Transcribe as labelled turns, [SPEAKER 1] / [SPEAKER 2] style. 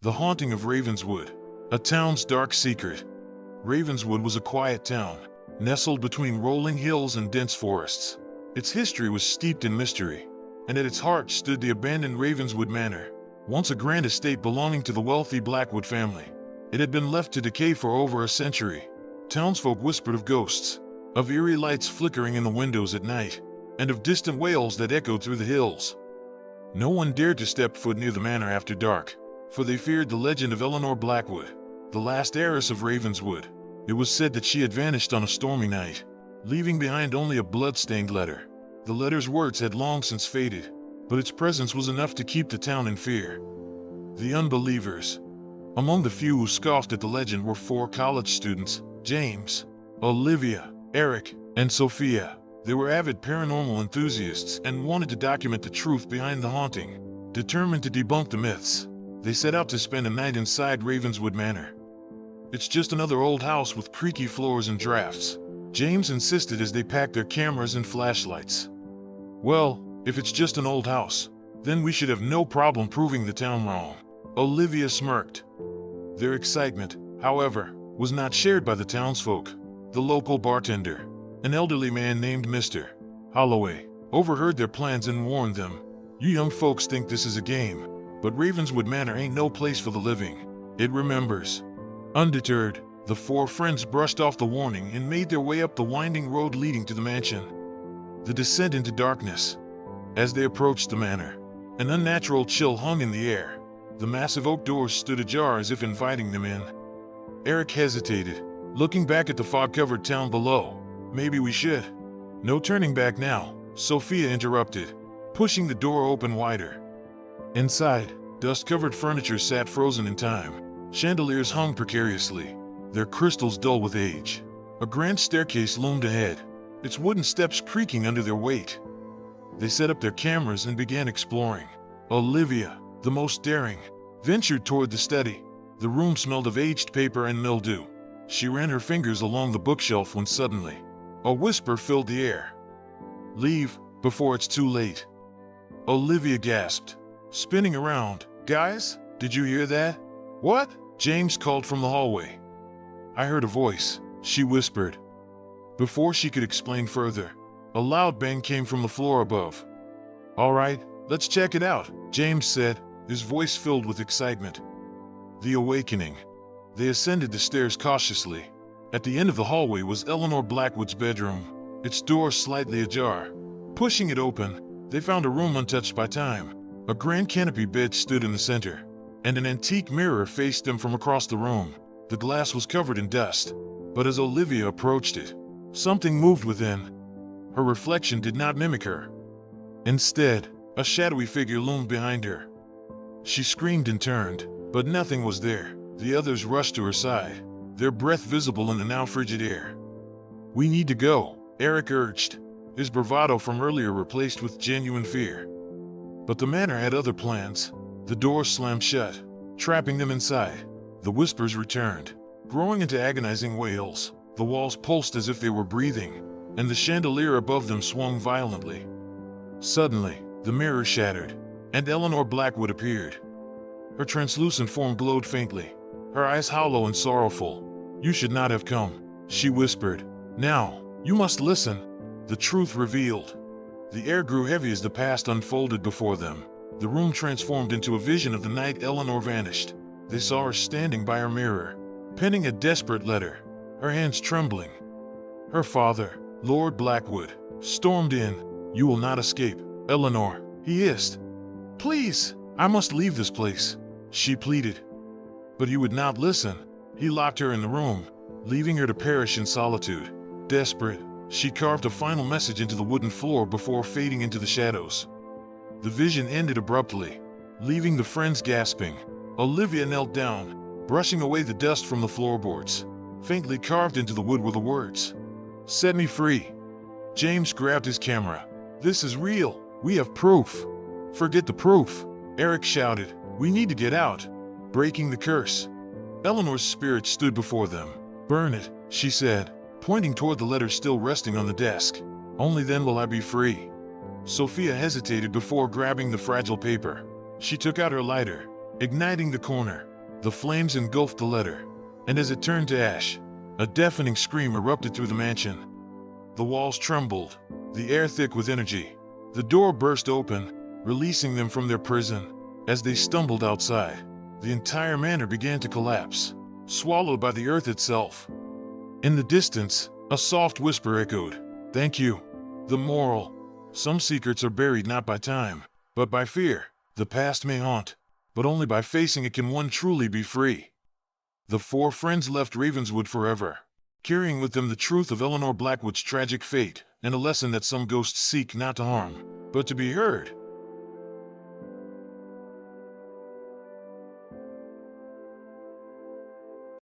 [SPEAKER 1] The Haunting of Ravenswood, a town's dark secret. Ravenswood was a quiet town, nestled between rolling hills and dense forests. Its history was steeped in mystery, and at its heart stood the abandoned Ravenswood Manor, once a grand estate belonging to the wealthy Blackwood family. It had been left to decay for over a century. Townsfolk whispered of ghosts, of eerie lights flickering in the windows at night, and of distant wails that echoed through the hills. No one dared to step foot near the manor after dark, for they feared the legend of Eleanor Blackwood, the last heiress of Ravenswood. It was said that she had vanished on a stormy night, leaving behind only a blood-stained letter. The letter's words had long since faded, but its presence was enough to keep the town in fear. The unbelievers. Among the few who scoffed at the legend were 4 college students: James, Olivia, Eric, and Sophia. They were avid paranormal enthusiasts and wanted to document the truth behind the haunting. Determined to debunk the myths, they set out to spend a night inside Ravenswood Manor. "It's just another old house with creaky floors and drafts," James insisted as they packed their cameras and flashlights. "Well, if it's just an old house, then we should have no problem proving the town wrong," Olivia smirked. Their excitement, however, was not shared by the townsfolk. The local bartender, an elderly man named Mr. Holloway, overheard their plans and warned them, "You young folks think this is a game, but Ravenswood Manor ain't no place for the living. It remembers." Undeterred, the 4 friends brushed off the warning and made their way up the winding road leading to the mansion. The descent into darkness. As they approached the manor, an unnatural chill hung in the air. The massive oak doors stood ajar as if inviting them in. Eric hesitated, looking back at the fog-covered town below. "Maybe we should." "No turning back now," Sophia interrupted, pushing the door open wider. Inside, dust-covered furniture sat frozen in time. Chandeliers hung precariously, their crystals dull with age. A grand staircase loomed ahead, its wooden steps creaking under their weight. They set up their cameras and began exploring. Olivia, the most daring, ventured toward the study. The room smelled of aged paper and mildew. She ran her fingers along the bookshelf when suddenly, a whisper filled the air. "Leave, before it's too late." Olivia gasped, spinning around. "Guys, did you hear that?" "What?" James called from the hallway. "I heard a voice," she whispered. Before she could explain further, a loud bang came from the floor above. "All right, let's check it out," James said, his voice filled with excitement. The awakening. They ascended the stairs cautiously. At the end of the hallway was Eleanor Blackwood's bedroom, its door slightly ajar. Pushing it open, they found a room untouched by time. A grand canopy bed stood in the center, and an antique mirror faced them from across the room. The glass was covered in dust, but as Olivia approached it, something moved within. Her reflection did not mimic her. Instead, a shadowy figure loomed behind her. She screamed and turned, but nothing was there. The others rushed to her side, their breath visible in the now frigid air. "We need to go," Eric urged, his bravado from earlier replaced with genuine fear. But the manor had other plans. The door slammed shut, trapping them inside. The whispers returned, growing into agonizing wails. The walls pulsed as if they were breathing, and the chandelier above them swung violently. Suddenly, the mirror shattered, and Eleanor Blackwood appeared. Her translucent form glowed faintly, her eyes hollow and sorrowful. "You should not have come," she whispered. "Now, you must listen." The truth revealed. The air grew heavy as the past unfolded before them. The room transformed into a vision of the night Eleanor vanished. They saw her standing by her mirror, penning a desperate letter, her hands trembling. Her father, Lord Blackwood, stormed in. "You will not escape, Eleanor," he hissed. "Please, I must leave this place," she pleaded. But he would not listen. He locked her in the room, leaving her to perish in solitude. Desperate, she carved a final message into the wooden floor before fading into the shadows. The vision ended abruptly, leaving the friends gasping. Olivia knelt down, brushing away the dust from the floorboards. Faintly carved into the wood were the words, "Set me free." James grabbed his camera. "This is real. We have proof." "Forget the proof," Eric shouted. "We need to get out." Breaking the curse. Eleanor's spirit stood before them. "Burn it," she said, pointing toward the letter still resting on the desk. "Only then will I be free." Sophia hesitated before grabbing the fragile paper. She took out her lighter, igniting the corner. The flames engulfed the letter, and as it turned to ash, a deafening scream erupted through the mansion. The walls trembled, the air thick with energy. The door burst open, releasing them from their prison. As they stumbled outside, the entire manor began to collapse, swallowed by the earth itself. In the distance, a soft whisper echoed, "Thank you." The moral: some secrets are buried not by time, but by fear. The past may haunt, but only by facing it can one truly be free. The four friends left Ravenswood forever, carrying with them the truth of Eleanor Blackwood's tragic fate, and a lesson that some ghosts seek not to harm, but to be heard.